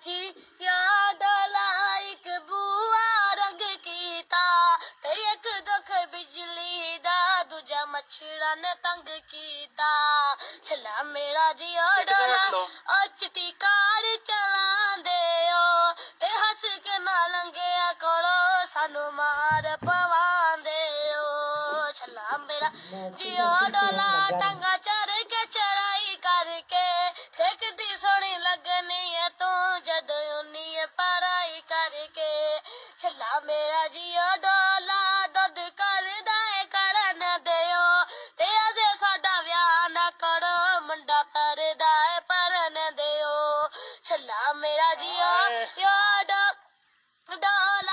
जी याद लाइक बुआ रंग कीता ते एक दुख बिजली दा दूजा मच्छरा ने तंग कीता छला मेरा जी डोला चिट्टी कार चलांदे ओ ते हंस के ना लंघिया करो सानू मार पवांदे ओ छला मेरा जी डोला टंगा चढ़ के चढ़ाई करके देखती सोनी लगनी है तू जद उन्नी पढ़ाई करके छला मेरा जियो डोला दुध करदा है करन दियो ते अजे साडा विआह ना करो मुंडा करदा है परन दियो छला मेरा जियो डोला